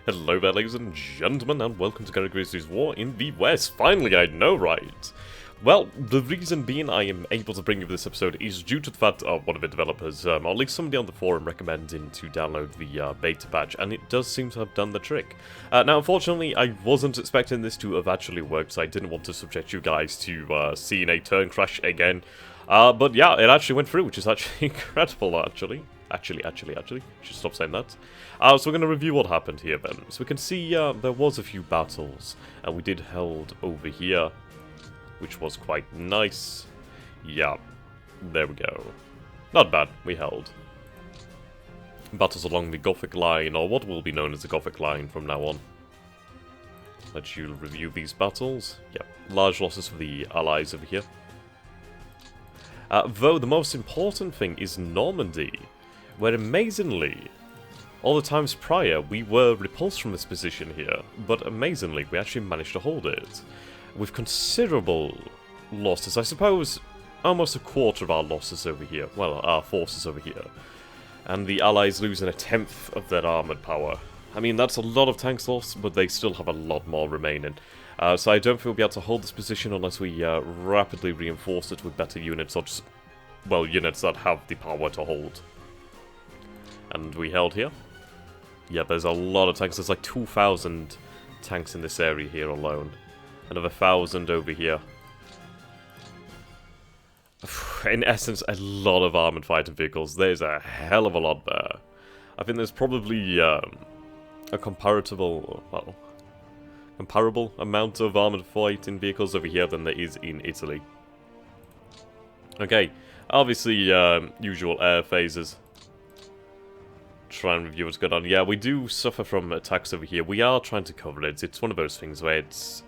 Hello there, ladies and gentlemen, and welcome to Grigby's War in the West. Finally, I know, right? Well, the reason being I am able to bring you this episode is due to the fact one of the developers, or at least somebody on the forum, recommending to download the beta patch, and it does seem to have done the trick. Now, unfortunately, I wasn't expecting this to have actually worked, so I didn't want to subject you guys to seeing a turn crash again. But yeah, it actually went through, which is actually incredible, actually. Actually, should stop saying that. So we're going to review what happened here then. So we can see there was a few battles, and we did held over here, which was quite nice. Yeah, there we go. Not bad, we held. Battles along the Gothic line, or what will be known as the Gothic line from now on. Let you review these battles. Yeah, large losses for the allies over here. Though the most important thing is Normandy, where amazingly, all the times prior, we were repulsed from this position here, but amazingly, we actually managed to hold it. With considerable losses, I suppose almost a quarter of our losses over here, well, our forces over here. And the Allies losing a tenth of their armoured power. I mean, that's a lot of tanks lost, but they still have a lot more remaining. So I don't think we'll be able to hold this position unless we rapidly reinforce it with better units, or just, well, units that have the power to hold. And we held here. Yeah, there's a lot of tanks. There's like 2,000 tanks in this area here alone. Another 1,000 over here. In essence, a lot of armoured fighting vehicles. There's a hell of a lot there. I think there's probably a comparable amount of armoured fighting vehicles over here than there is in Italy. Okay, obviously, usual air phases. Try and review what's going on. Yeah, we do suffer from attacks over here. We are trying to cover it. It's one of those things where it's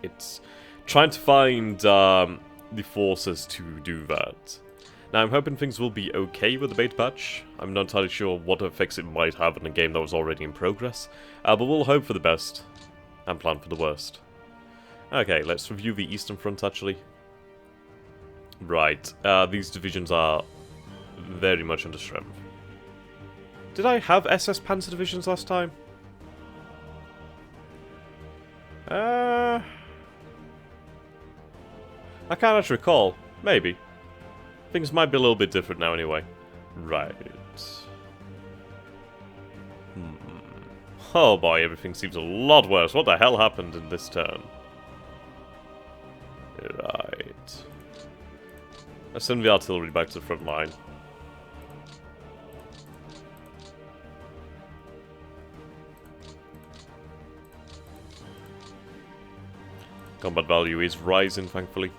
trying to find the forces to do that. Now, I'm hoping things will be okay with the beta patch. I'm not entirely sure what effects it might have in a game that was already in progress. But we'll hope for the best and plan for the worst. Okay, let's review the Eastern Front, actually. Right, these divisions are very much under strength. Did I have SS Panzer divisions last time? I can't actually recall. Maybe. Things might be a little bit different now anyway. Right. Oh boy, everything seems a lot worse. What the hell happened in this turn? Right. Let's send the artillery back to the front line. Combat value is rising, thankfully.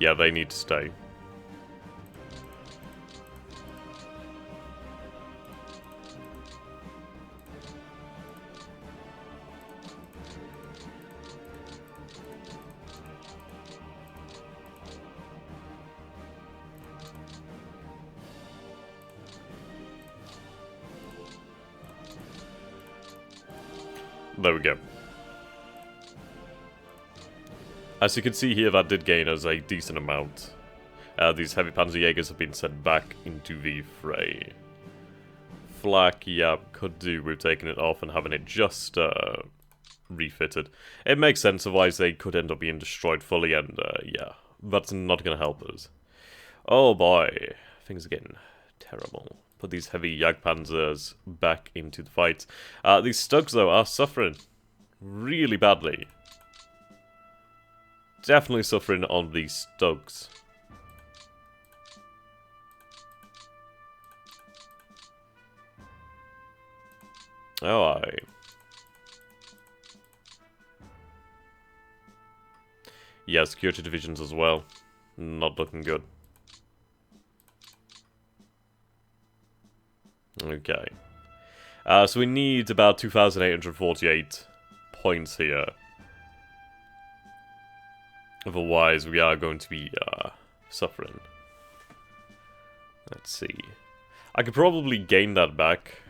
Yeah, they need to stay. There we go. As you can see here, that did gain us a decent amount. These heavy Panzerjägers have been sent back into the fray. Flak, yeah, could do with taking it off and having it just refitted. It makes sense, otherwise they could end up being destroyed fully, and yeah, that's not going to help us. Oh boy, things are getting terrible. Put these heavy Jagdpanzers back into the fight. These Stugs, though, are suffering really badly. Definitely suffering on these Stugs. Oh, aye. Yeah, security divisions as well. Not looking good. Okay. So we need about 2,848 points here. Otherwise, we are going to be suffering. Let's see. I could probably gain that back.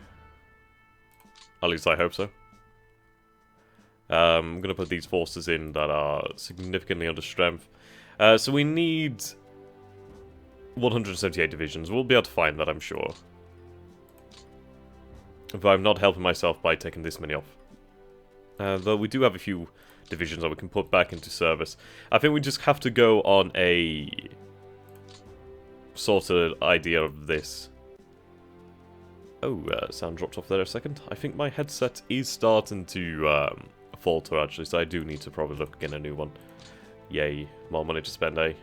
At least I hope so. I'm going to put these forces in that are significantly under strength. So we need 178 divisions. We'll be able to find that, I'm sure. But I'm not helping myself by taking this many off. Though we do have a few divisions that we can put back into service. I think we just have to go on a sort of idea of this. Oh, sound dropped off there a second. I think my headset is starting to falter, actually, so I do need to probably look at a new one. Yay, more money to spend, eh?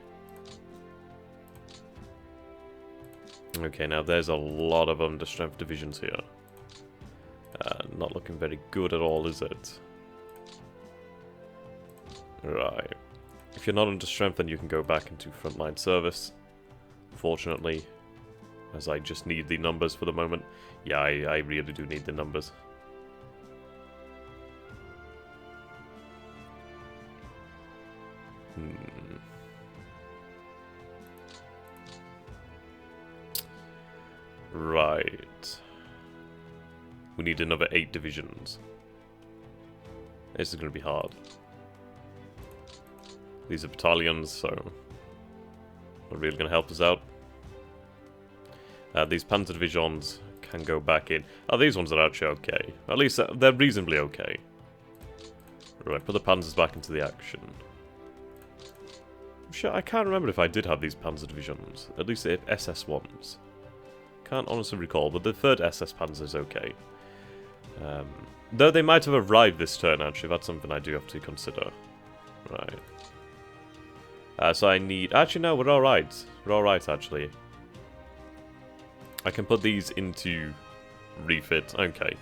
Okay, now there's a lot of under-strength divisions here. Not looking very good at all, is it? Right. If you're not under strength, then you can go back into frontline service. Fortunately, as I just need the numbers for the moment. Yeah, I really do need the numbers. Right. We need another 8 divisions. This is going to be hard. These are battalions, so they're really going to help us out. These panzer divisions can go back in. Oh, these ones are actually okay. At least they're reasonably okay. Right, put the panzers back into the action. I'm sure I can't remember if I did have these panzer divisions. At least the SS ones. Can't honestly recall, but the 3rd SS Panzer is okay. Though they might have arrived this turn, actually. That's something I do have to consider. Right. So I need... Actually, no, we're alright. We're alright, actually. I can put these into refit. Okay.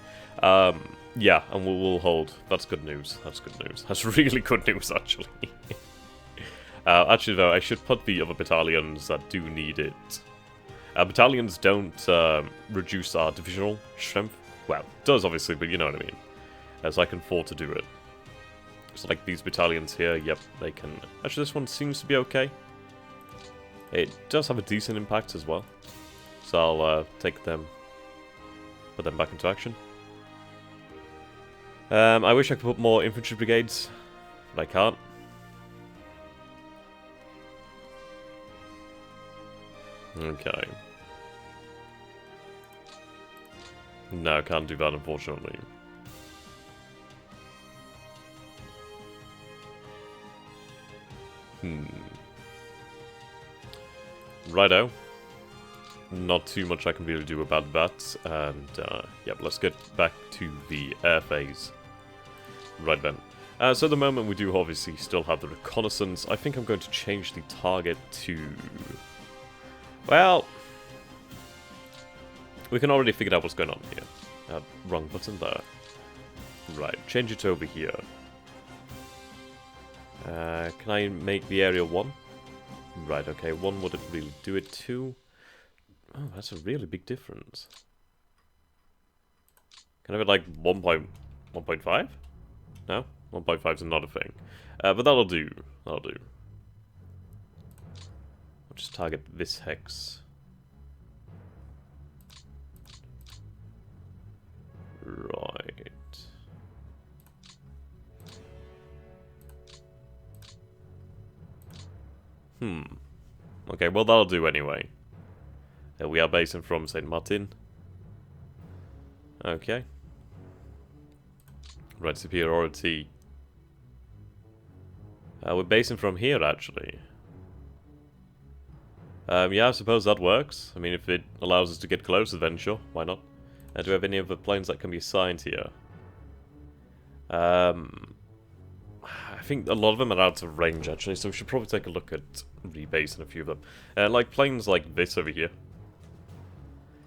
Yeah, and we'll hold. That's good news. That's good news. That's really good news, actually. Actually, though, I should put the other battalions that do need it. Battalions don't reduce our divisional strength. Well, it does, obviously, but you know what I mean. So I can afford to do it. So, like, these battalions here, yep, they can... Actually, this one seems to be okay. It does have a decent impact as well. So I'll take them... Put them back into action. I wish I could put more infantry brigades, but I can't. Okay. No, can't do that, unfortunately. Righto. Not too much I can really do about that, and yep, let's get back to the air phase. Right then. So at the moment we do obviously still have the reconnaissance. I think I'm going to change the target to... Well... We can already figure out what's going on here. Wrong button there. Right, change it over here. Can I make the area 1? Right, okay, 1 wouldn't really do it. 2... Oh, that's a really big difference. Can I have it like 1.5? No? 1.5 is not a thing. But that'll do. That'll do. I'll just target this hex. Right. Okay, well that'll do anyway. We are basing from St. Martin. Okay. Right, superiority. We're basing from here, actually. Yeah, I suppose that works. I mean, if it allows us to get closer, then sure, why not? Do we have any other planes that can be assigned here? I think a lot of them are out of range, actually, so we should probably take a look at rebasing a few of them. Like planes like this over here.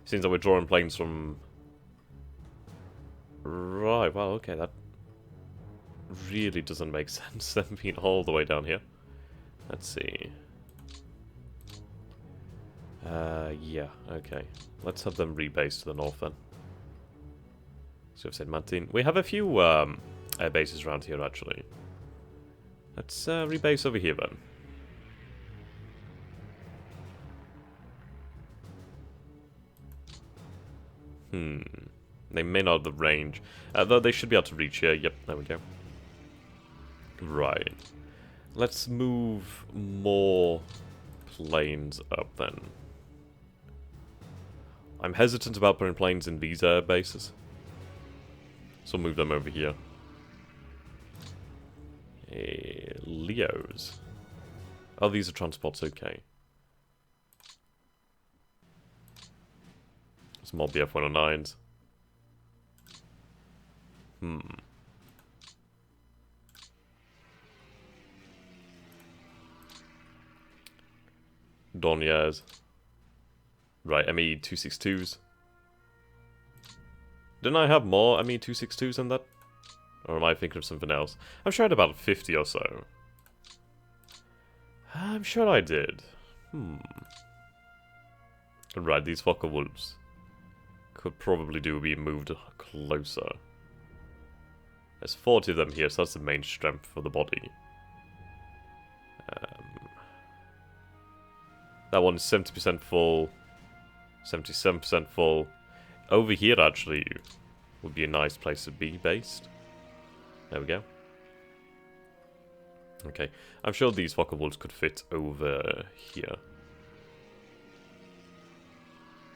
Seems like we're drawing planes from... Right, well, okay, that really doesn't make sense, them being all the way down here. Let's see. Yeah, okay. Let's have them rebase to the north then. So I've said Martin. We have a few air bases around here, actually. Let's rebase over here then. They may not have the range. Though they should be able to reach here. Yep, there we go. Right. Let's move more planes up then. I'm hesitant about putting planes in these air bases. So move them over here. Leos. Oh, these are transports, okay. Small BF-109s. Dorniers. Right, ME-262s. Didn't I have more ME-262s than that? Or am I thinking of something else? I'm sure I had about 50 or so. I'm sure I did. Right, these Fokker Wolves could probably do be moved closer. There's 40 of them here, so that's the main strength for the body. That one is 70% full, 77% full. Over here, actually, would be a nice place to be based. There we go. Okay, I'm sure these Fokker Wolves could fit over here.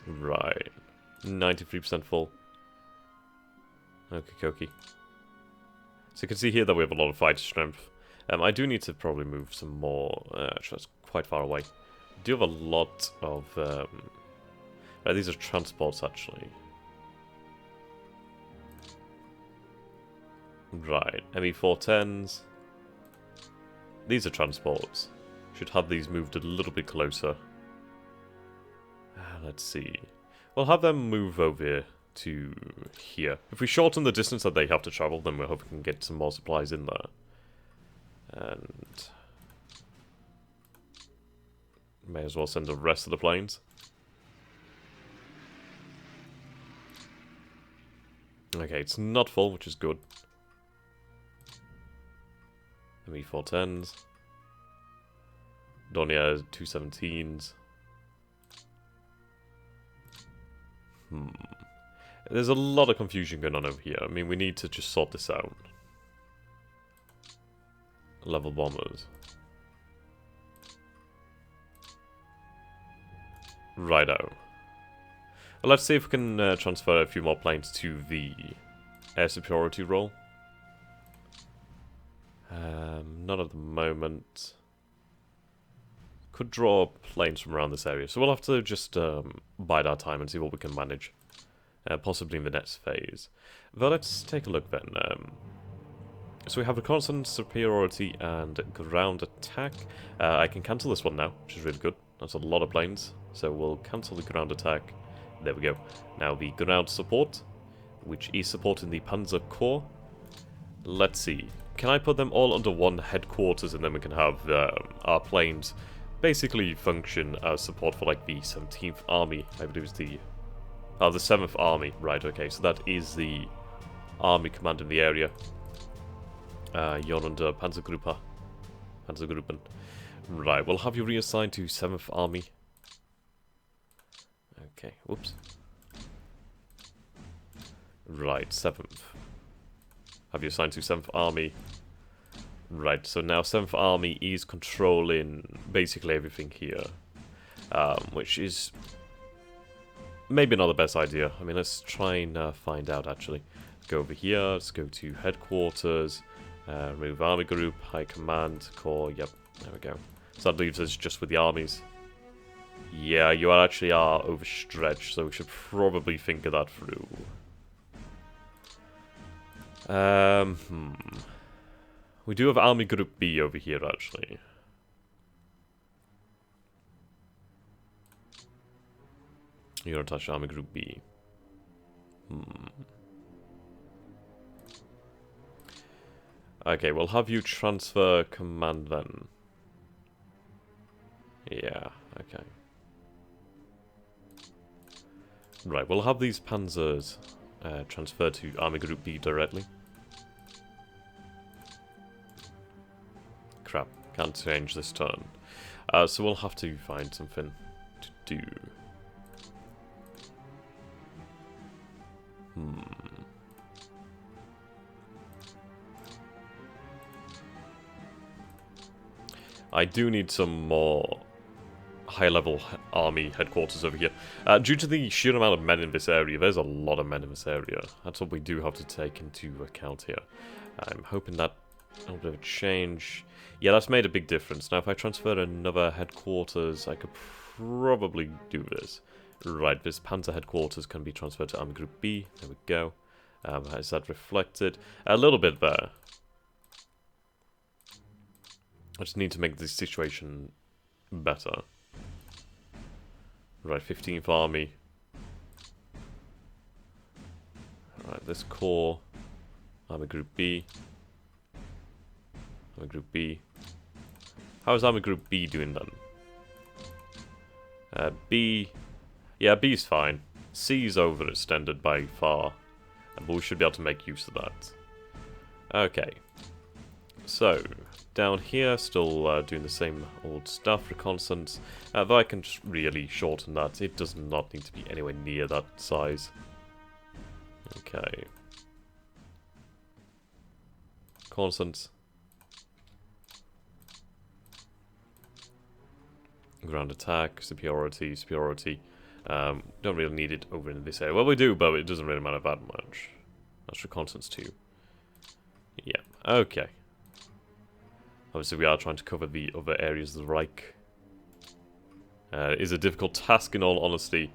Right. 93% full. Okay, Koki. So you can see here that we have a lot of fighter strength. I do need to probably move some more. Actually, that's quite far away. I do have a lot of... right, these are transports, actually. Right, ME-410s. These are transports. Should have these moved a little bit closer. Let's see. We'll have them move over to here. If we shorten the distance that they have to travel, then we hope we can get some more supplies in there. And... may as well send the rest of the planes. Okay, it's not full, which is good. ME-410s. Dornier 217s. There's a lot of confusion going on over here. I mean, we need to just sort this out. Level bombers. Righto. Well, let's see if we can transfer a few more planes to the air superiority role. Not at the moment. Could draw planes from around this area, so we'll have to just bide our time and see what we can manage. Possibly in the next phase. But let's take a look then. So we have reconnaissance, superiority, and ground attack. I can cancel this one now, which is really good. That's a lot of planes, so we'll cancel the ground attack. There we go. Now the ground support, which is supporting the Panzer Corps. Let's see. Can I put them all under one headquarters, and then we can have our planes basically function as support for like the 17th Army, I believe is the 7th Army, right, okay, so that is the army command in the area. You're under Panzergruppen. Right, we'll have you reassigned to 7th Army. Okay, whoops. Right, 7th. Have you assigned to 7th Army. Right, so now 7th Army is controlling basically everything here. Which is maybe not the best idea. I mean, let's try and find out, actually. Go over here, let's go to headquarters, remove army group, high command, corps, yep, there we go. So that leaves us just with the armies. Yeah, you actually are overstretched, so we should probably think of that through. We do have Army Group B over here, actually. You don't touch Army Group B. Okay, we'll have you transfer command then. Yeah, okay. Right, we'll have these panzers transferred to Army Group B directly. Crap, can't change this turn. So we'll have to find something to do. I do need some more high-level army headquarters over here. Due to the sheer amount of men in this area, there's a lot of men in this area. That's what we do have to take into account here. I'm hoping that a little bit of a change. Yeah, that's made a big difference. Now, if I transfer another headquarters, I could probably do this. Right, this Panzer headquarters can be transferred to Army Group B. There we go. Is that reflected? A little bit there. I just need to make this situation better. Right, 15th Army. Alright, this core. Army Group B. Army Group B. How is Army Group B doing then? B... Yeah, B's fine. C's overextended by far. But we should be able to make use of that. Okay. So, down here, still doing the same old stuff, reconnaissance. Though I can just really shorten that. It does not need to be anywhere near that size. Okay. Reconnaissance. Ground attack, superiority, superiority. Don't really need it over in this area. Well, we do, but it doesn't really matter that much. That's reconnaissance too. Yeah, okay. Obviously, we are trying to cover the other areas of the Reich. It is a difficult task, in all honesty.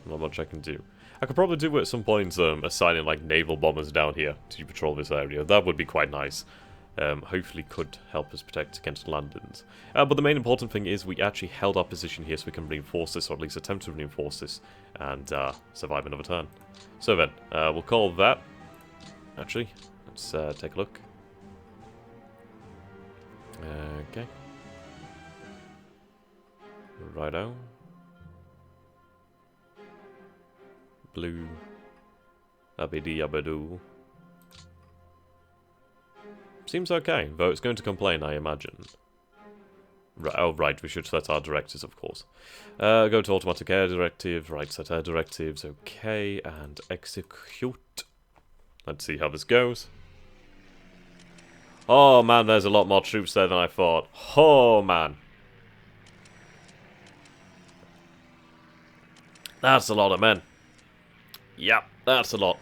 Not much I can do. I could probably do at some point assigning like naval bombers down here to patrol this area. That would be quite nice. Hopefully could help us protect against landings. But the main important thing is we actually held our position here so we can reinforce this, or at least attempt to reinforce this, and survive another turn. So then, we'll call that. Actually, let's take a look. Okay. Righto. Blue. Abidi abadoo. Seems okay, though it's going to complain, I imagine. Right, oh, right, we should set our directives, of course. Go to automatic air directives, right, set air directives, okay, and execute. Let's see how this goes. Oh, man, there's a lot more troops there than I thought. Oh, man. That's a lot of men. Yep, that's a lot.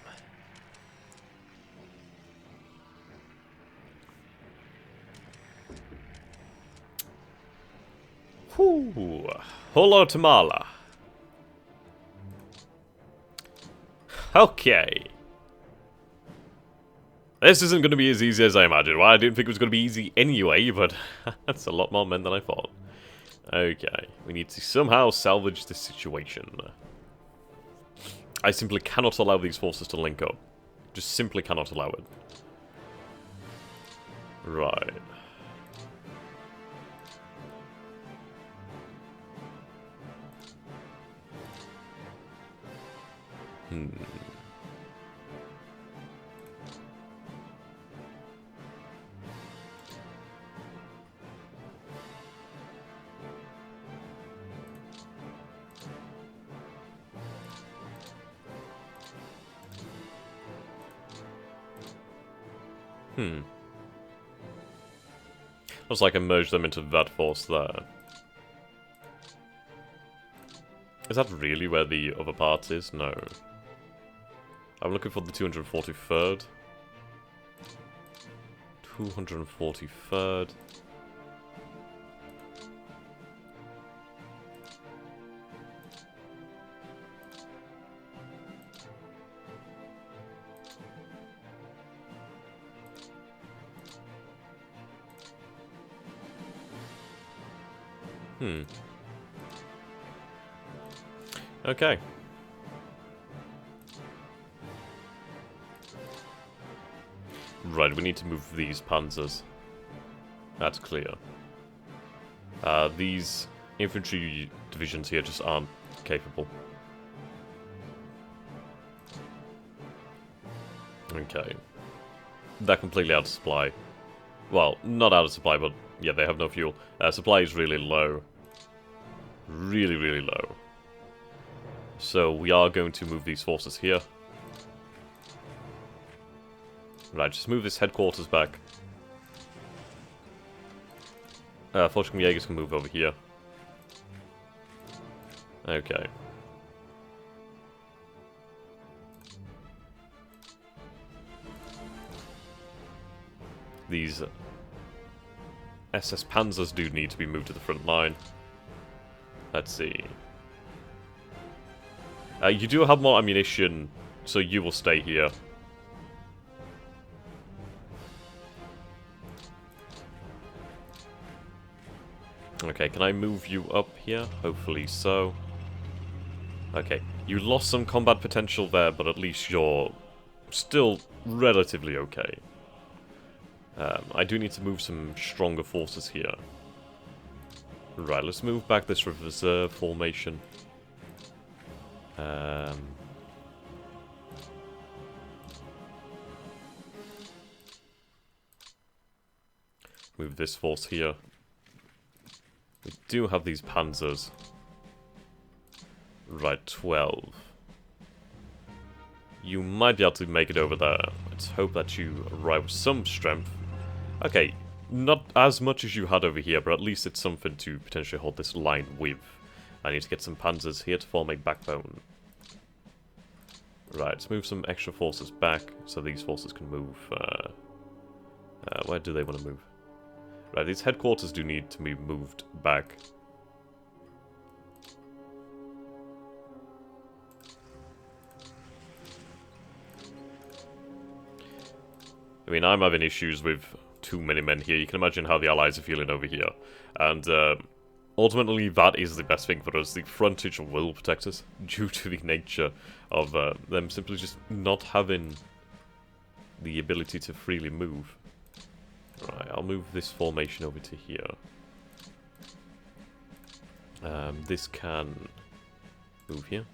Whew. Holo Tamala. Okay. This isn't going to be as easy as I imagined. Well, I didn't think it was going to be easy anyway, but that's a lot more men than I thought. Okay, we need to somehow salvage this situation. I simply cannot allow these forces to link up. Just simply cannot allow it. Right. Looks like I merged them into that force there. Is that really where the other part is? No. I'm looking for the 243rd. 243rd. Okay. Right, we need to move these panzers. That's clear. These infantry divisions here just aren't capable. Okay. They're completely out of supply. Well, not out of supply, but yeah, they have no fuel. Supply is really low. Really, really low. So we are going to move these forces here. Right, just move this headquarters back. Jaegers can move over here. Okay. These SS Panzers do need to be moved to the front line. Let's see. You do have more ammunition, so you will stay here. Okay, can I move you up here? Hopefully so. Okay, you lost some combat potential there, but at least you're still relatively okay. I do need to move some stronger forces here. Right, let's move back this reserve formation. Move this force here. We do have these panzers. Right, 12. You might be able to make it over there. Let's hope that you arrive with some strength. Okay, not as much as you had over here, but at least it's something to potentially hold this line with. I need to get some panzers here to form a backbone. Right, let's move some extra forces back, so these forces can move. Where do they want to move? Right, these headquarters do need to be moved back. I mean, I'm having issues with too many men here. You can imagine how the Allies are feeling over here. And ultimately, that is the best thing for us. The frontage will protect us due to the nature of them simply just not having the ability to freely move. Right, I'll move this formation over to here. This can move here.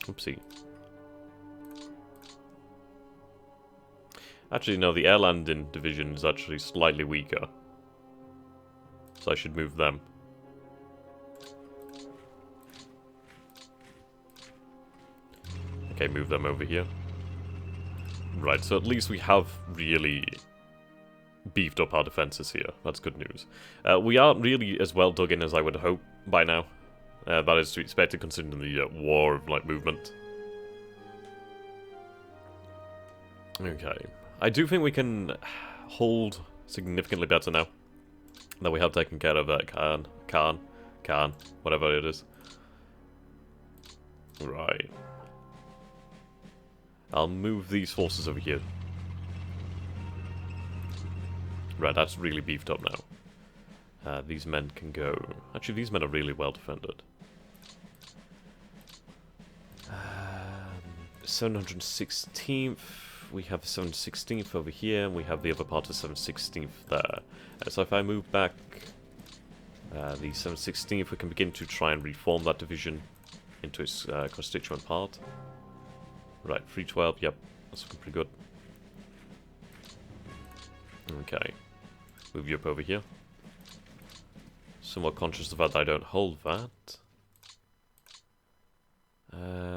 Oopsie. Actually, no, the air landing division is actually slightly weaker. So I should move them. Okay, move them over here. Right, so at least we have really beefed up our defenses here. That's good news. We aren't really as well dug in as I would hope by now. That is to be expected considering the war of like movement. Okay. I do think we can hold significantly better now that we have taken care of that Khan, whatever it is. Right. I'll move these forces over here. Right, that's really beefed up now. These men can go... Actually, these men are really well defended. 716th. We have the 716th over here, and we have the other part of 716th there. So if I move back the 716th, we can begin to try and reform that division into its constituent part. Right, 312, yep, that's looking pretty good. Okay, move you up over here. Somewhat conscious of that I don't hold that.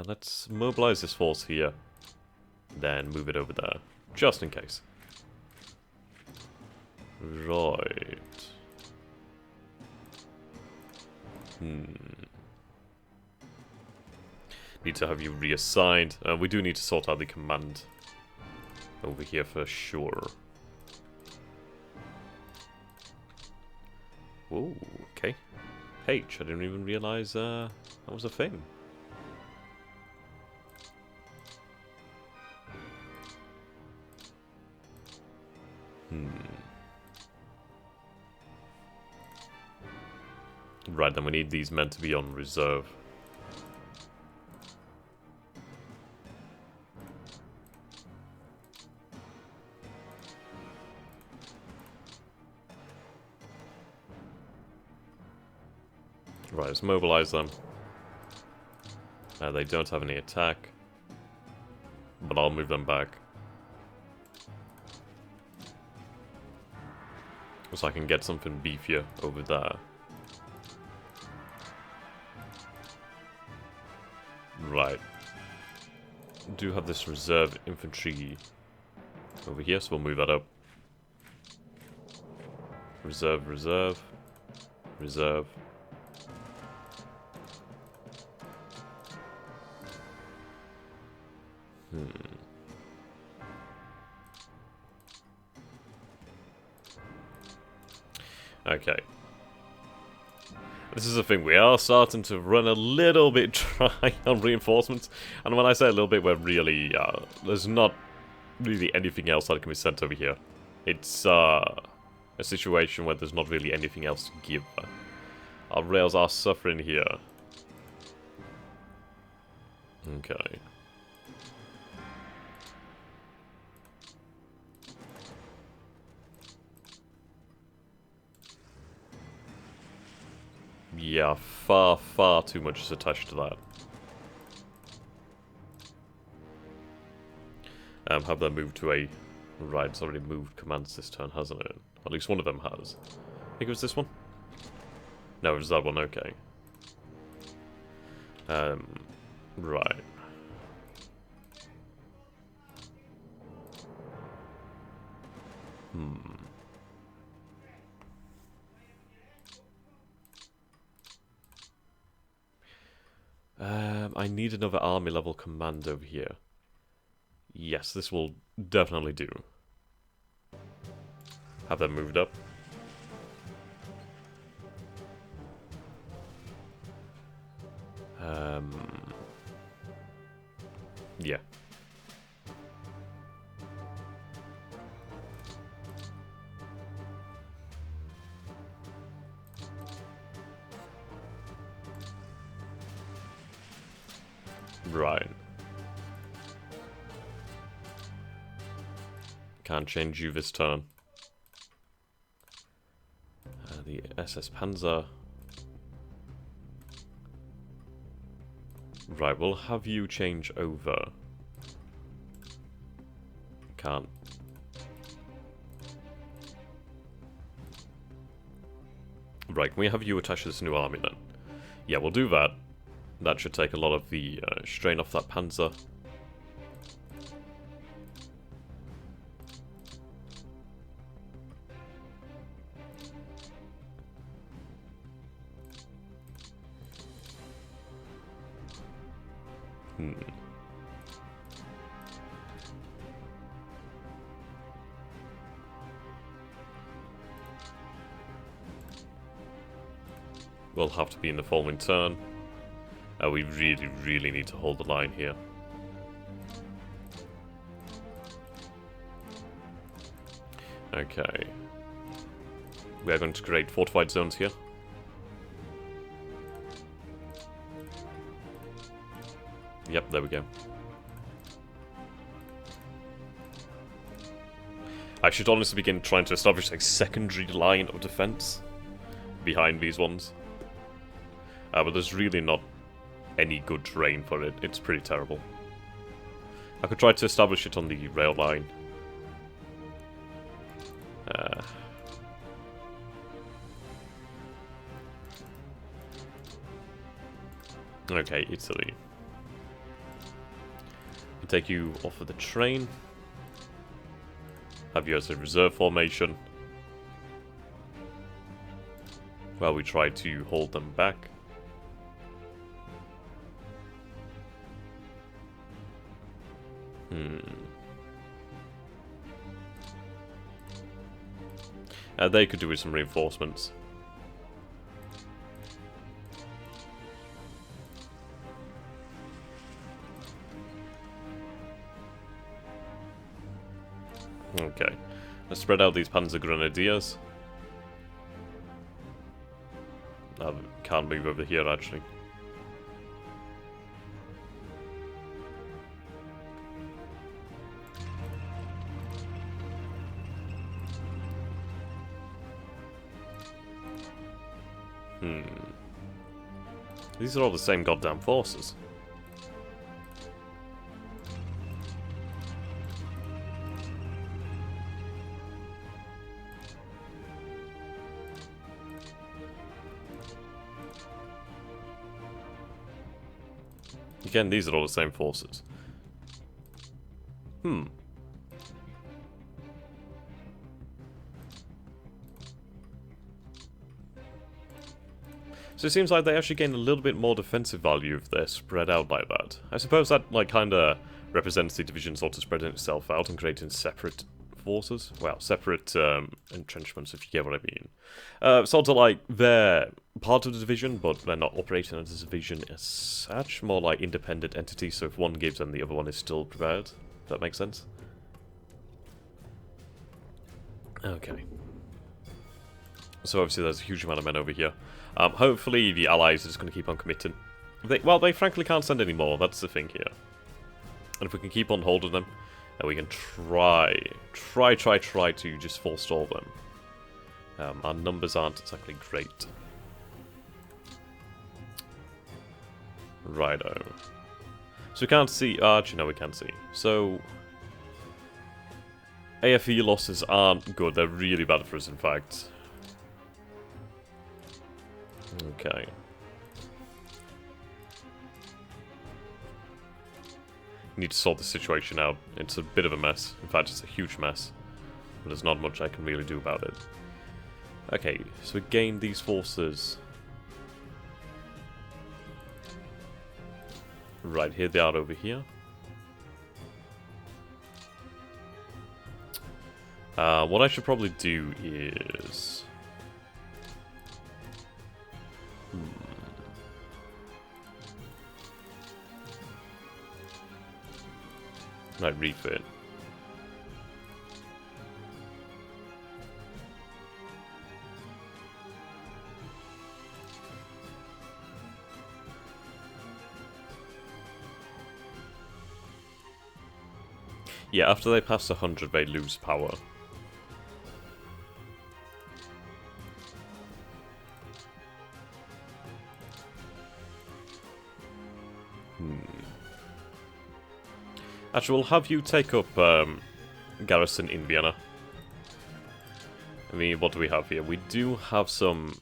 Let's mobilize this force here. Then move it over there, just in case. Right. Need to have you reassigned. We do need to sort out the command over here for sure. Whoa, okay. H, I didn't even realize that was a thing. Right, then we need these men to be on reserve. Right, let's mobilize them. They don't have any attack, but I'll move them back. So I can get something beefier over there. Right. do have this reserve infantry over here, so we'll move that up. Reserve, reserve, reserve. Okay. This is the thing, we are starting to run a little bit dry on reinforcements, and when I say a little bit, we're really, there's not really anything else that can be sent over here. It's, a situation where there's not really anything else to give. Our rails are suffering here. Okay. Yeah, far, far too much is attached to that. Have them moved to a... Right, it's already moved commands this turn, hasn't it? At least one of them has. I think it was this one? No, it was that one, okay. Right. I need another army level command over here. Yes, this will definitely do. Have them moved up. Yeah. Right. Can't change you this turn. The SS Panzer. Right, we'll have you change over. Can't. Right, can we have you attach to this new army then? Yeah, we'll do that. That should take a lot of the strain off that Panzer. We'll have to be in the following turn. We really, really need to hold the line here. Okay. We are going to create fortified zones here. Yep, there we go. I should honestly begin trying to establish a secondary line of defense behind these ones. But there's really not any good terrain for it. It's pretty terrible. I could try to establish it on the rail line. Okay, Italy. I'll take you off of the train. Have you as a reserve formation. While we try to hold them back. They could do with some reinforcements. Okay, let's spread out these Panzer Grenadiers. Can't move over here actually. These are all the same goddamn forces. Again, these are all the same forces. So it seems like they actually gain a little bit more defensive value if they're spread out like that. I suppose that, like, kind of represents the division sort of spreading itself out and creating separate forces. Well, separate entrenchments, if you get what I mean. Sort of like they're part of the division, but they're not operating as a division as such. More like independent entities, so if one gives them, the other one is still prepared. If that makes sense? Okay. So obviously there's a huge amount of men over here. Hopefully the allies are just going to keep on committing. Well, they frankly can't send any more, that's the thing here. And if we can keep on hold of them, then we can try to just forestall them. Our numbers aren't exactly great. Righto. So we can't see... actually, no, we can see. So... AFE losses aren't good, they're really bad for us, in fact. Okay. Need to sort the situation out. It's a bit of a mess. In fact, it's a huge mess. But there's not much I can really do about it. Okay, so we gain these forces. Right, here they are over here. What I should probably do is... Right, refit. Yeah, after they pass 100, they lose power. Actually, we'll have you take up garrison in Vienna. I mean, what do we have here? We do have some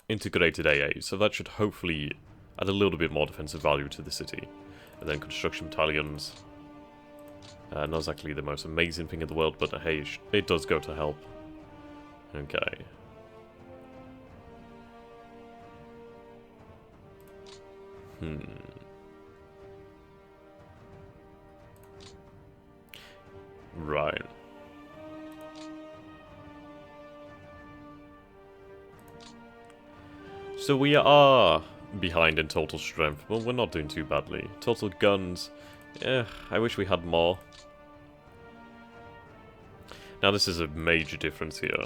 integrated AA, so that should hopefully add a little bit more defensive value to the city. And then construction battalions. Not exactly the most amazing thing in the world, but hey, it does go to help. Okay. Right. So we are behind in total strength, but we're not doing too badly. Total guns, I wish we had more. Now this is a major difference here.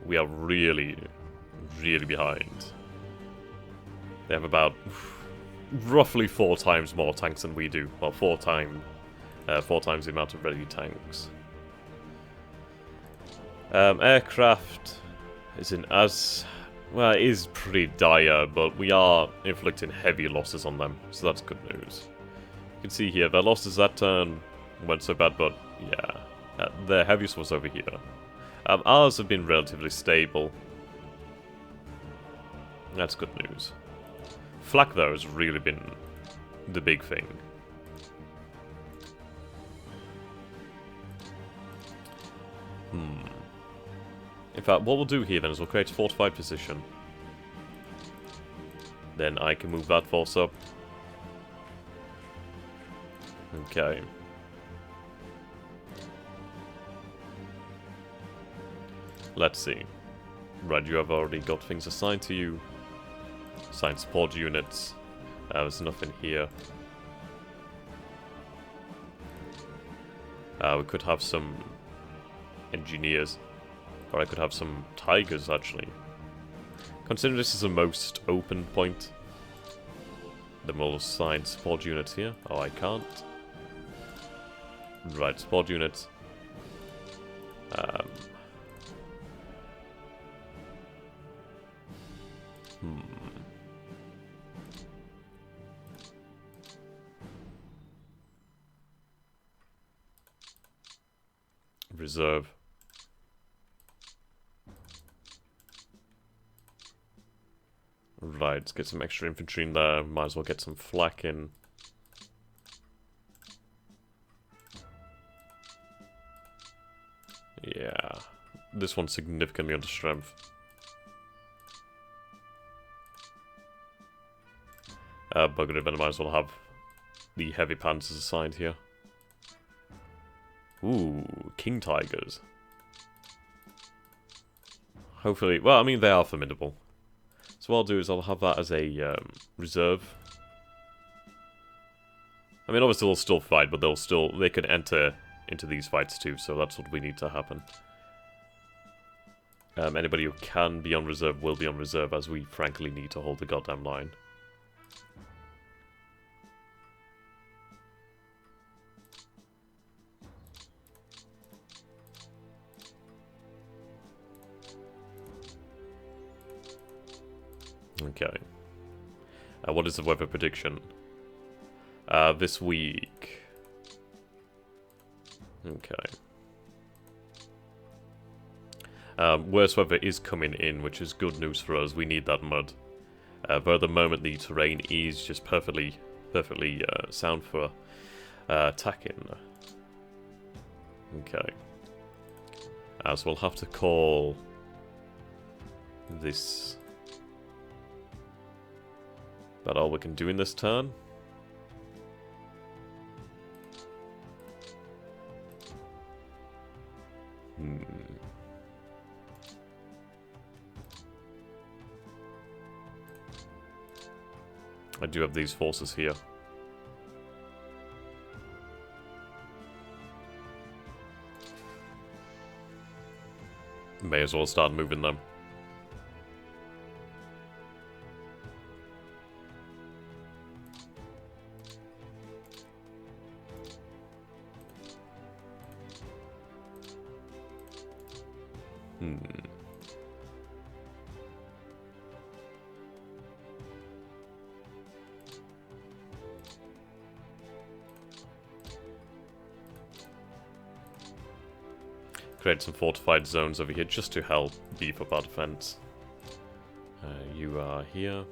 We are really, really behind. They have about roughly 4 times more tanks than we do. Well, 4 times the amount of ready tanks. Aircraft isn't as... well, it is pretty dire, but we are inflicting heavy losses on them, so that's good news. You can see here, their losses that turn weren't so bad, but yeah, their heaviest was over here. Ours have been relatively stable. That's good news. Flak, though, has really been the big thing. In fact, what we'll do here then is we'll create a fortified position. Then I can move that force up. Okay. Let's see. Right, you have already got things assigned to you. Assigned support units. There's nothing here. We could have some engineers. Or I could have some tigers, actually. Consider this is the most open point. Then we'll assign support units here. Oh, I can't. Right, support units. Reserve. Right, let's get some extra infantry in there. Might as well get some flak in. Yeah. This one's significantly under strength. Bugger it, then I might as well have the heavy panzers assigned here. Ooh, king tigers. Hopefully, well, I mean, they are formidable. So what I'll do is I'll have that as a reserve. I mean, obviously they'll still fight, but they can enter into these fights too, so that's what we need to happen. Anybody who can be on reserve will be on reserve, as we frankly need to hold the goddamn line. Okay. What is the weather prediction? This week. Okay. Worse weather is coming in, which is good news for us. We need that mud. But at the moment, the terrain is just perfectly sound for attacking. Okay. So we'll have to call this. That all we can do in this turn? I do have these forces here. May as well start moving them. Create some fortified zones over here just to help beef up our defense. You are here.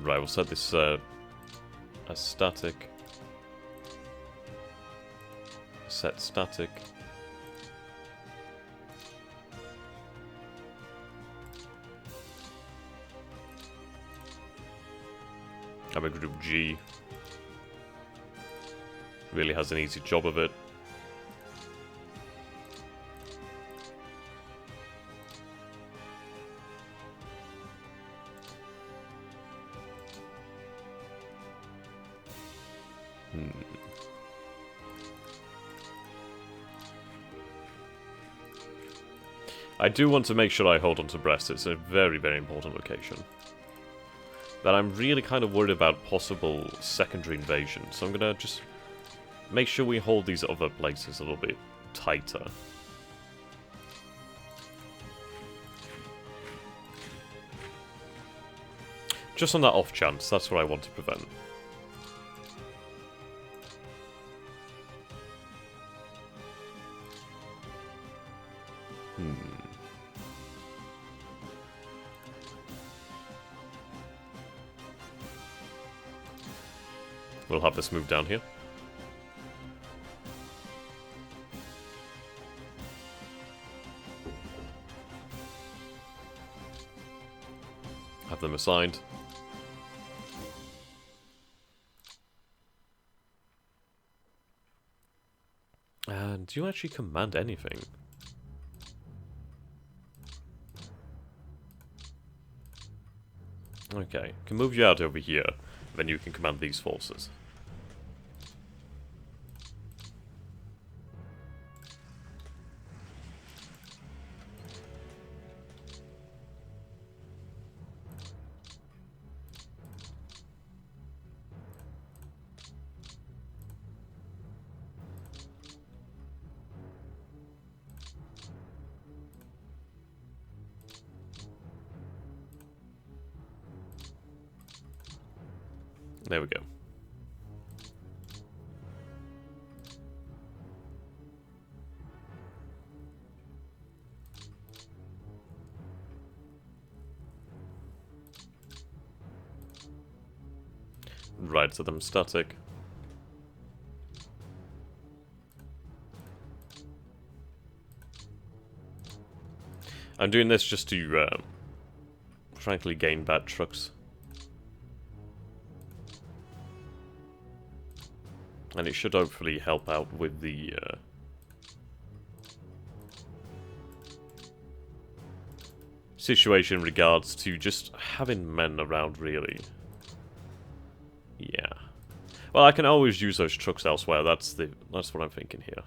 Right, we'll set this as static. Set static. I'm a group G. Really has an easy job of it. I do want to make sure I hold on to Brest. It's a very, very important location. But I'm really kind of worried about possible secondary invasion, so I'm gonna just make sure we hold these other places a little bit tighter. Just on that off chance, that's what I want to prevent. We'll have this move down here. Have them assigned. And do you actually command anything? Okay, can move you out over here, then you can command these forces. There we go. Right, so them static. I'm doing this just to, frankly, gain bad trucks. And it should hopefully help out with the, situation in regards to just having men around, really. Yeah. Well, I can always use those trucks elsewhere, that's what I'm thinking here.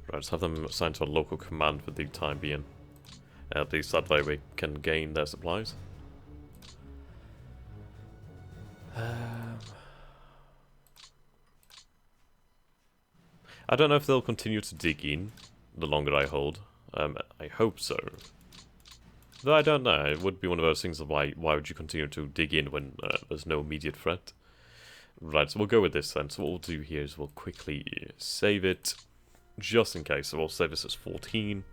Right, let's have them assigned to a local command for the time being. At least that way we can gain their supplies. I don't know if they'll continue to dig in the longer I hold. I hope so. Though I don't know, it would be one of those things of why would you continue to dig in when there's no immediate threat? Right, so we'll go with this then. So what we'll do here is we'll quickly save it, just in case. So we'll save this as 14.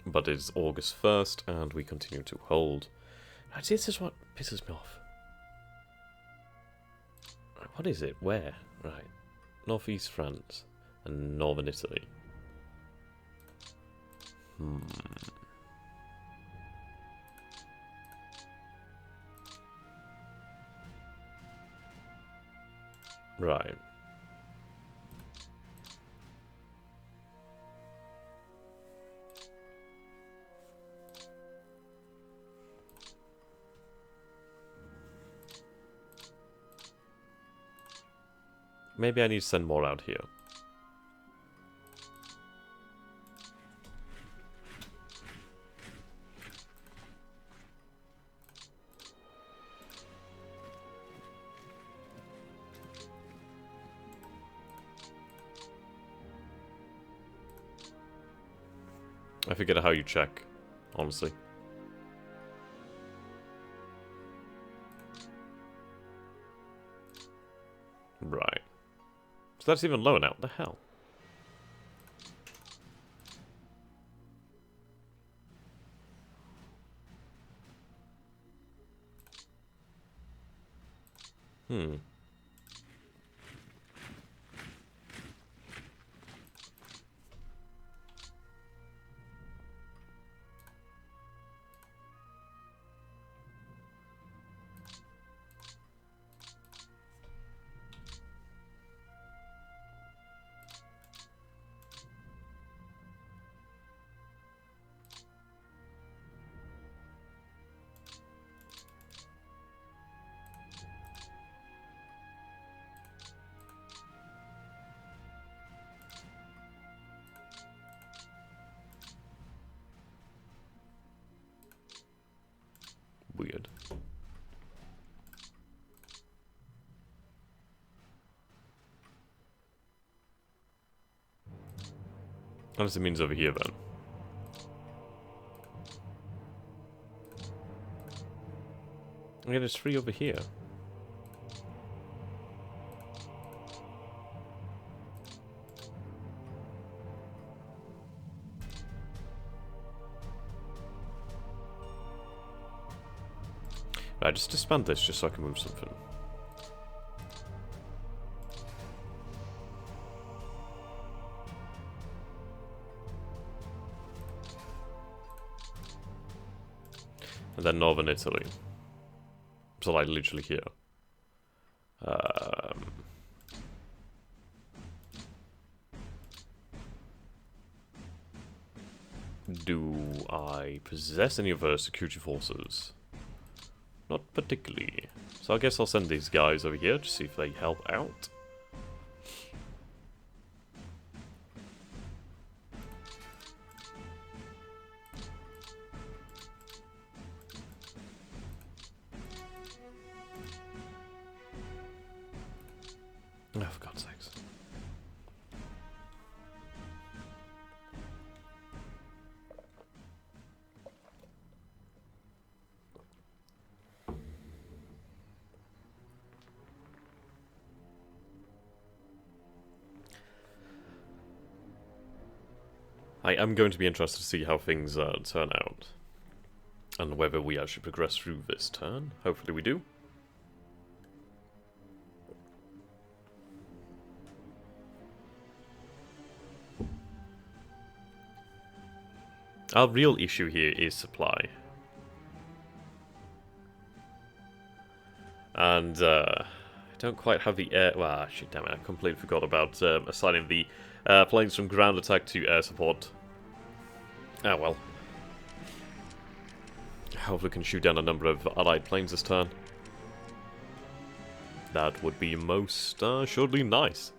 But it's August 1st, and we continue to hold. Right, this is what pisses me off. What is it? Where? Right. Northeast France and Northern Italy. Right. Maybe I need to send more out here. I forget how you check, honestly. Right. So that's even lower now. What the hell? Weird. Unless it means over here then. Okay, there's 3 over here. Right, just disband this just so I can move something. And then Northern Italy. So like literally here. Do I possess any of her security forces? Not particularly. So I guess I'll send these guys over here to see if they help out. Oh, for God's sakes. I am going to be interested to see how things turn out. And whether we actually progress through this turn. Hopefully we do. Our real issue here is supply. And, I don't quite have the air... Well, shit, damn it, I completely forgot about assigning the planes from ground attack to air support. Ah, well. Hopefully we can shoot down a number of allied planes this turn. That would be most assuredly nice.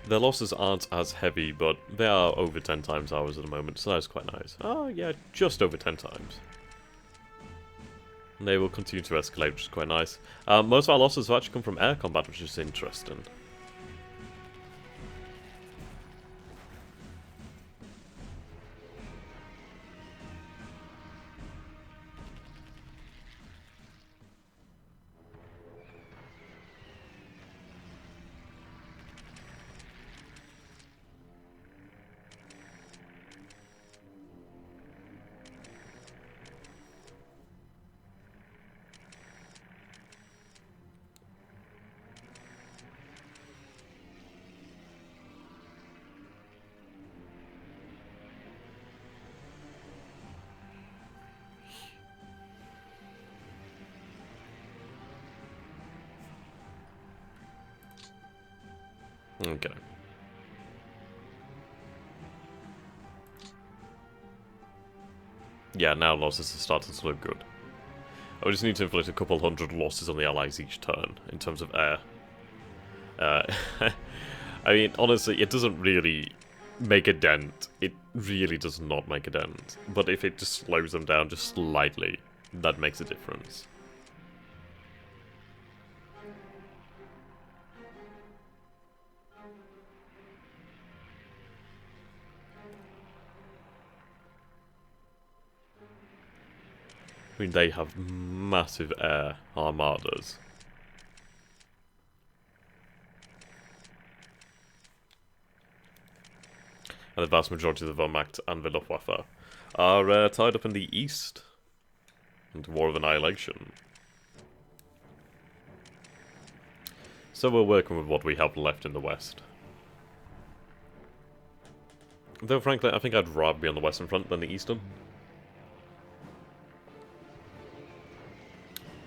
Their losses aren't as heavy, but they are over 10 times ours at the moment, so that's quite nice. Oh, yeah, just over 10 times. And they will continue to escalate, which is quite nice. Most of our losses have actually come from air combat, which is interesting. Okay. Yeah, now losses are starting to look good. I just need to inflict a couple hundred losses on the allies each turn, in terms of air. I mean, honestly, it doesn't really make a dent. It really does not make a dent. But if it just slows them down just slightly, that makes a difference. I mean, they have massive air armadas. And the vast majority of the Wehrmacht and the Luftwaffe are tied up in the east. Into War of Annihilation. So we're working with what we have left in the west. Though frankly, I think I'd rather be on the western front than the eastern.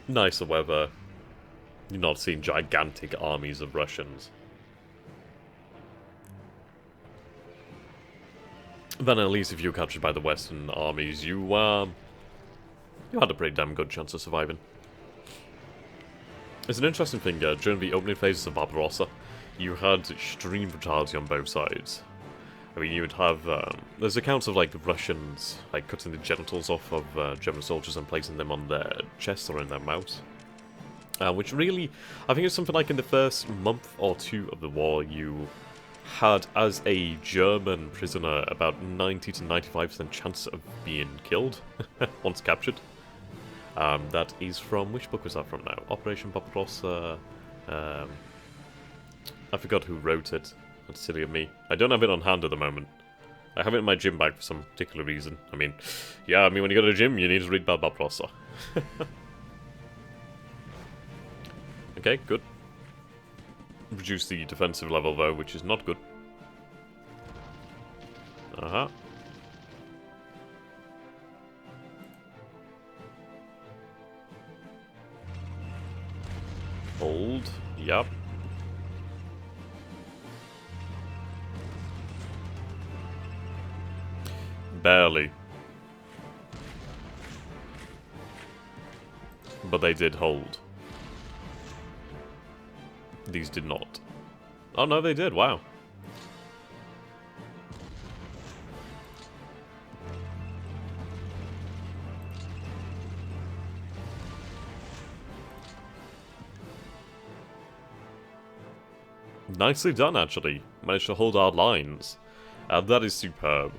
Nicer weather. You're not seeing gigantic armies of Russians. Then at least if you were captured by the western armies, you had a pretty damn good chance of surviving. It's an interesting thing, during the opening phases of Barbarossa, you had extreme brutality on both sides. I mean, you would have, there's accounts of, like, the Russians, like, cutting the genitals off of German soldiers and placing them on their chests or in their mouths. Which really, I think it's something like in the first month or two of the war, you had, as a German prisoner, about 90 to 95% chance of being killed once captured. That is from, which book was that from now? Operation Barbarossa. I forgot who wrote it. That's silly of me. I don't have it on hand at the moment. I have it in my gym bag for some particular reason. I mean, yeah, when you go to the gym, you need to read about Barbarossa. Okay, good. Reduce the defensive level, though, which is not good. Uh-huh. Hold. Yep. Barely. But they did hold. These did not. Oh no, they did, wow. Nicely done, actually. Managed to hold our lines. That is superb.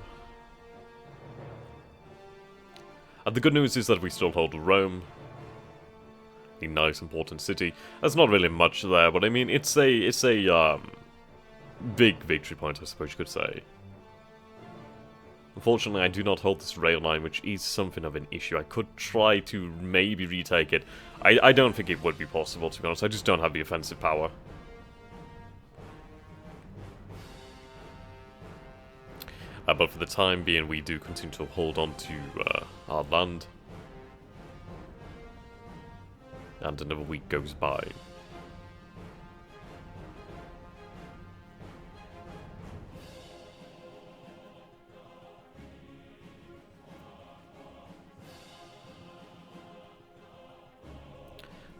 The good news is that we still hold Rome. A nice, important city. There's not really much there, but I mean, it's a big victory point, I suppose you could say. Unfortunately, I do not hold this rail line, which is something of an issue. I could try to maybe retake it. I don't think it would be possible, to be honest. I just don't have the offensive power. But for the time being, we do continue to hold on to our land. And another week goes by.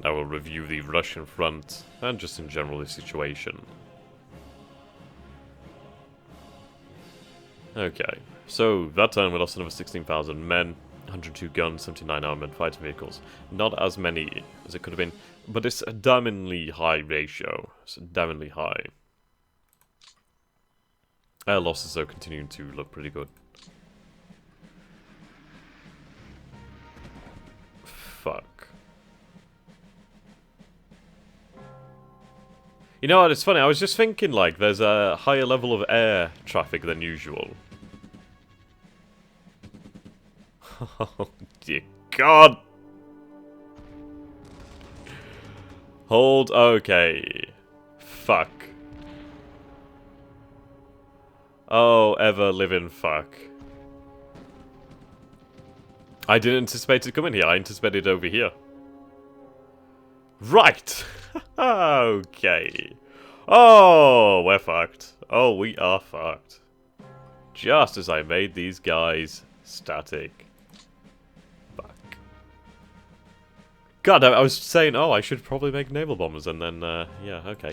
Now we'll review the Russian front, and just in general the situation. Okay, so that time we lost another 16,000 men, 102 guns, 79 armored fighting vehicles. Not as many as it could have been, but it's a damningly high ratio. It's damningly high. Air losses are continuing to look pretty good. Fuck. You know what, it's funny, I was just thinking, like, there's a higher level of air traffic than usual. Oh, dear God! Hold, okay. Fuck. Oh, ever-living fuck. I didn't anticipate it coming here, I anticipated it over here. Right! Okay. Oh, we're fucked. Oh, we are fucked. Just as I made these guys static. Fuck. God, I was saying, oh, I should probably make naval bombers, and then, yeah, okay.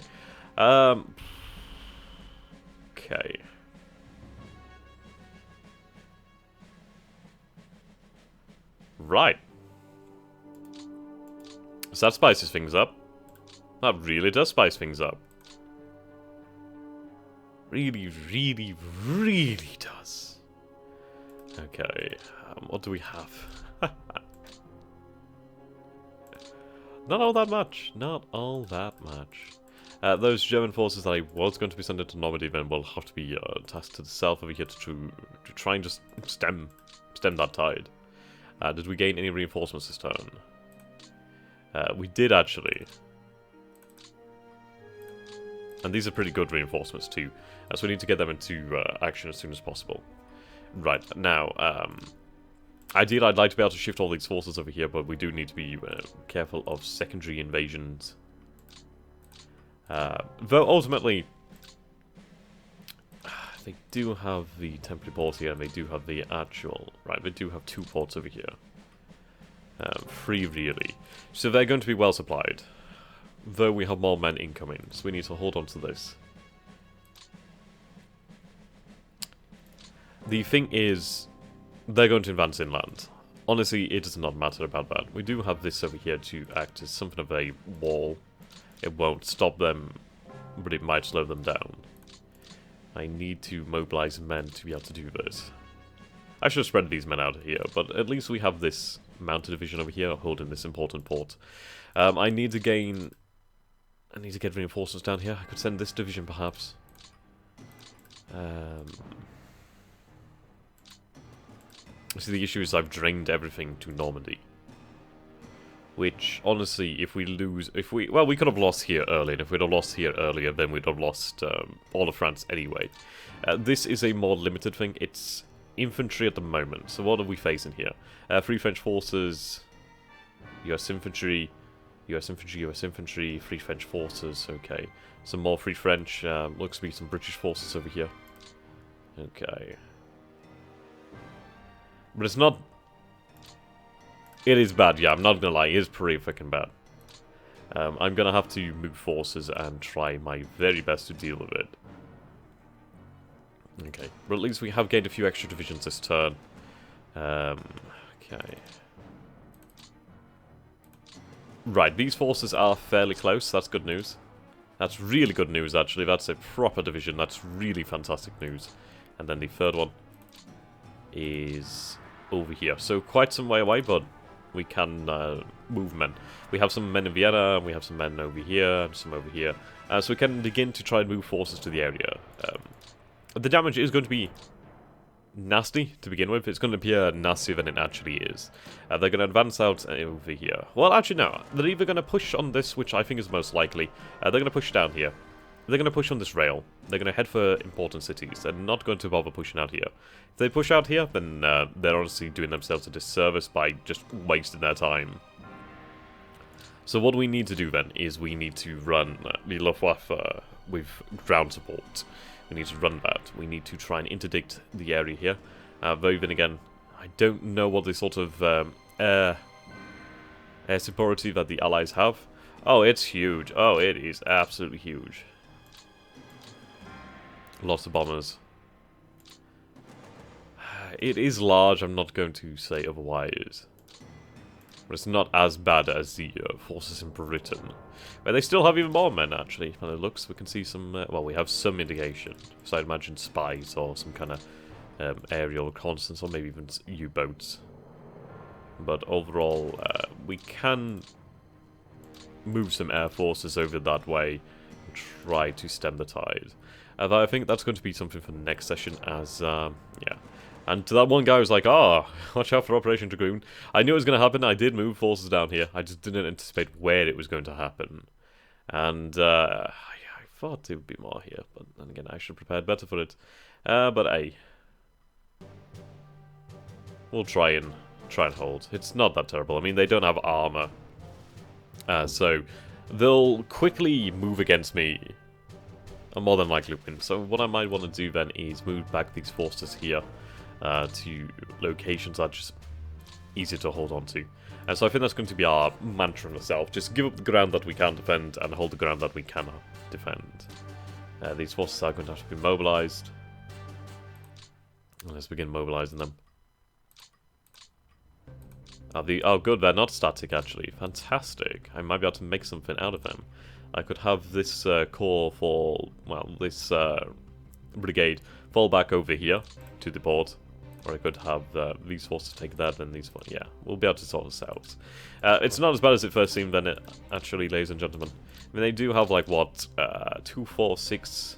Okay. Right. So that spices things up. That really does spice things up. Really, really, really does. Okay, what do we have? Not all that much. Not all that much. Those German forces that I was going to be sending to Normandy then will have to be tasked to the south over here to try and just stem that tide. Did we gain any reinforcements this turn? We did actually. And these are pretty good reinforcements too. So we need to get them into action as soon as possible. Right, now, ideally I'd like to be able to shift all these forces over here, but we do need to be careful of secondary invasions. Though ultimately, they do have the temporary port here, and they do have the actual... Right, they do have 2 ports over here. 3 really. So they're going to be well supplied. Though we have more men incoming, so we need to hold on to this. The thing is, they're going to advance inland. Honestly, it does not matter about that. We do have this over here to act as something of a wall. It won't stop them, but it might slow them down. I need to mobilize men to be able to do this. I should have spread these men out here, but at least we have this mounted division over here holding this important port. I need to get reinforcements down here. I could send this division, perhaps. See, the issue is I've drained everything to Normandy. Which, honestly, if we lose... Well, we could have lost here early, and if we'd have lost here earlier, then we'd have lost all of France anyway. This is a more limited thing. It's infantry at the moment. So what are we facing here? Free French forces, US infantry, US infantry, US infantry, Free French forces, okay. Some more Free French, looks to be some British forces over here. Okay. But it's not... It is bad, yeah, I'm not gonna lie, it is pretty freaking bad. I'm going to have to move forces and try my very best to deal with it. Okay, but at least we have gained a few extra divisions this turn. Okay. Right, these forces are fairly close. That's good news. That's really good news, actually. That's a proper division. That's really fantastic news. And then the third one is over here. So quite some way away, but we can move men. We have some men in Vienna, and we have some men over here, and some over here. So we can begin to try and move forces to the area. The damage is going to be nasty to begin with. It's going to appear nastier than it actually is. They're going to advance out over here. Well, actually, no. They're either going to push on this, which I think is most likely. They're going to push down here. They're going to push on this rail. They're going to head for important cities. They're not going to bother pushing out here. If they push out here, then they're honestly doing themselves a disservice by just wasting their time. So what we need to do then is we need to run the Luftwaffe with ground support. We need to run that. We need to try and interdict the area here. Though even again, I don't know what the sort of air superiority that the Allies have. Oh, it's huge. Oh, it is absolutely huge. Lots of bombers. It is large, I'm not going to say otherwise. But it's not as bad as the forces in Britain. But they still have even more men, actually. By the looks, we can see some... well, we have some indication. So I'd imagine spies or some kind of aerial reconnaissance, or maybe even U-boats. But overall, we can move some air forces over that way and try to stem the tide. I think that's going to be something for the next session, as, yeah. And to that one guy who was like, oh, watch out for Operation Dragoon. I knew it was going to happen. I did move forces down here. I just didn't anticipate where it was going to happen. And, I thought there would be more here, but then again, I should have prepared better for it. But, hey. We'll try and hold. It's not that terrible. I mean, they don't have armor. So, they'll quickly move against me. And more than likely win. So what I might want to do then is move back these forces here to locations that are just easier to hold on to. And so I think that's going to be our mantra in itself. Just give up the ground that we can defend and hold the ground that we cannot defend. These forces are going to have to be mobilized. Let's begin mobilizing them. Oh good, they're not static actually. Fantastic. I might be able to make something out of them. I could have this corps fall, well, this brigade fall back over here to the port. Or I could have these forces take that and these forces. Yeah, we'll be able to sort this out. It's not as bad as it first seemed, then, it actually, ladies and gentlemen. I mean, they do have, like, what, 2, 4, 6...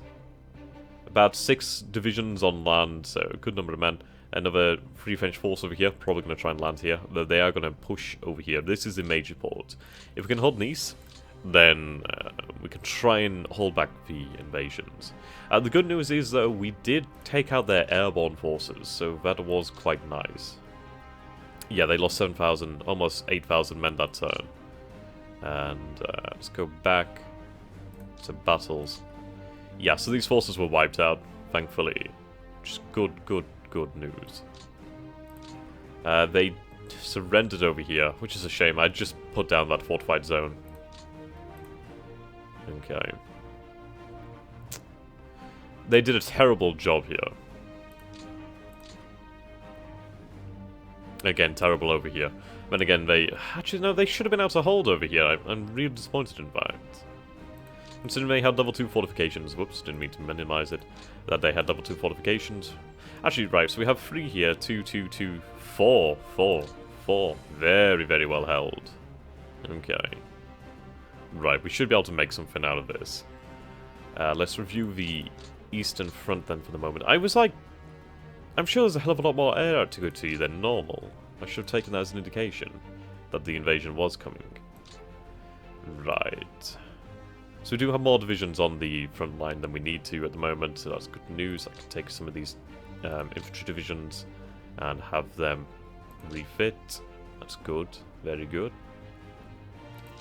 About 6 divisions on land, so a good number of men. Another Free French force over here, probably going to try and land here. Though they are going to push over here. This is the major port. If we can hold Nice, then we can try and hold back the invasions. The good news is, though, we did take out their airborne forces, so that was quite nice. Yeah, they lost 7,000, almost 8,000 men that turn. And let's go back to battles. Yeah, so these forces were wiped out, thankfully. Just good news. They surrendered over here, which is a shame. I just put down that fortified zone. Okay. They did a terrible job here. Again, terrible over here. Then again, they... Actually, no, they should have been able to hold over here. I'm really disappointed, in fact. Considering they had level 2 fortifications. Whoops, didn't mean to minimize it. That they had level 2 fortifications. Actually, right, so we have 3 here. 2, 2, 2, 4. 4. Very, very well held. Okay. Right, we should be able to make something out of this. Let's review the Eastern Front then for the moment. I was like... I'm sure there's a hell of a lot more air to go to you than normal. I should have taken that as an indication that the invasion was coming. Right. So we do have more divisions on the front line than we need to at the moment, so that's good news. I can take some of these infantry divisions and have them refit. That's good. Very good.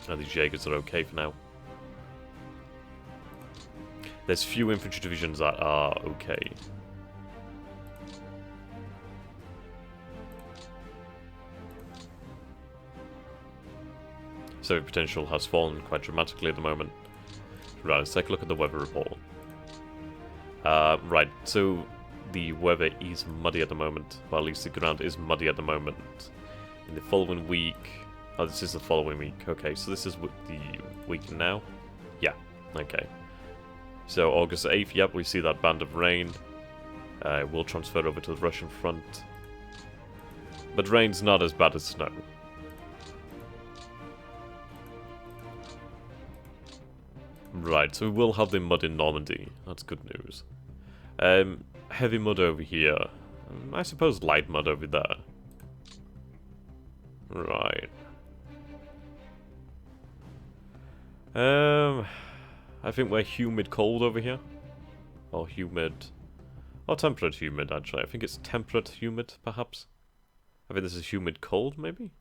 Now these Jaegers are okay for now. There's few infantry divisions that are okay. so potential has fallen quite dramatically at the moment. Right, let's take a look at the weather report. Right, so the weather is muddy at the moment. Well, at least the ground is muddy at the moment. In the following week... Oh, this is the following week. Okay, so this is the week now? Yeah, okay. So August 8th, yep, we see that band of rain. We'll transfer over to the Russian front. But rain's not as bad as snow. Right, so we will have the mud in Normandy. That's good news. Heavy mud over here. I suppose light mud over there. Right. I think we're humid cold over here. Or humid... Or temperate humid, actually. I think it's temperate humid, perhaps. I think this is humid cold, maybe?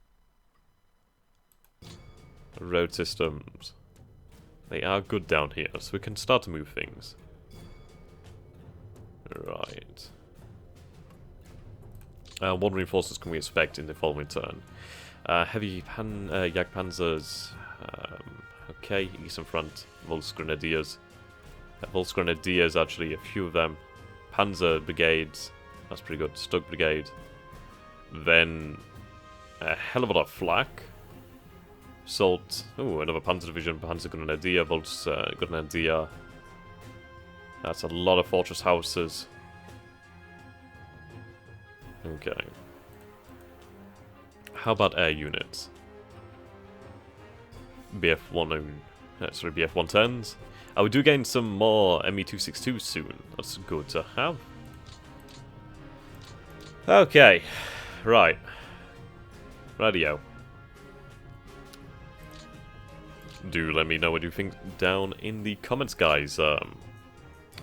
Road systems. They are good down here, so we can start to move things. Right. What reinforcements can we expect in the following turn? Heavy Jagdpanzers. Okay, Eastern Front. Volksgrenadiers. Volksgrenadiers, actually, a few of them. Panzer Brigades. That's pretty good. Stug Brigade. Then a hell of a lot of flak. Salt. Oh, another Panzer Division. Panzer Grenadier. Volksgrenadier. That's a lot of fortress houses. Okay. How about air units? BF-110s. Oh, we do gain some more ME-262s soon. That's good to have. Okay. Right. Radio. Do let me know what you think down in the comments, guys.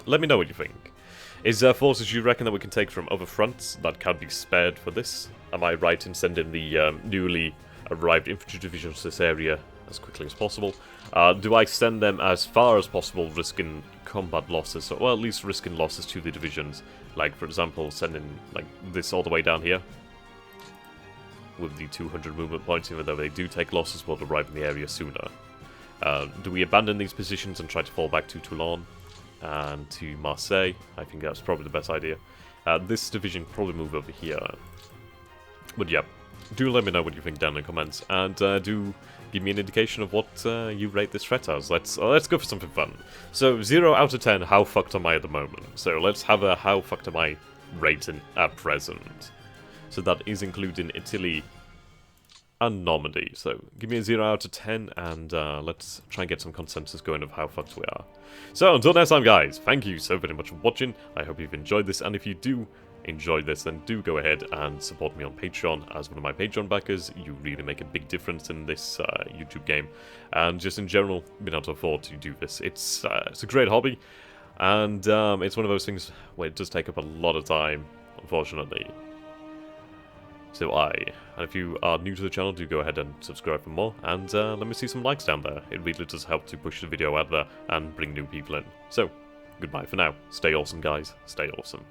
Let me know what you think. Is there forces you reckon that we can take from other fronts that can be spared for this? Am I right in sending the newly arrived infantry divisions to this area as quickly as possible? Do I send them as far as possible, risking combat losses, or at least risking losses to the divisions? Like, for example, sending like this all the way down here with the 200 movement points, even though they do take losses, will arrive in the area sooner. Do we abandon these positions and try to fall back to Toulon and to Marseille? I think that's probably the best idea. This division probably move over here. But yeah, do let me know what you think down in the comments, and do give me an indication of what you rate this threat as. Let's go for something fun. So 0 out of 10, how fucked am I at the moment? So let's have a how fucked am I rating at present. So that is including Italy and Normandy. So give me a 0 out of 10, and let's try and get some consensus going of how fucked we are. So until next time, guys, thank you so very much for watching. I hope you've enjoyed this, and if you do enjoy this, then do go ahead and support me on Patreon as one of my Patreon backers. You really make a big difference in this YouTube game, and just in general, being able to afford to do this. It's a great hobby, and it's one of those things where it does take up a lot of time, unfortunately. So and if you are new to the channel, do go ahead and subscribe for more, and let me see some likes down there. It really does help to push the video out there and bring new people in. So, goodbye for now. Stay awesome, guys. Stay awesome.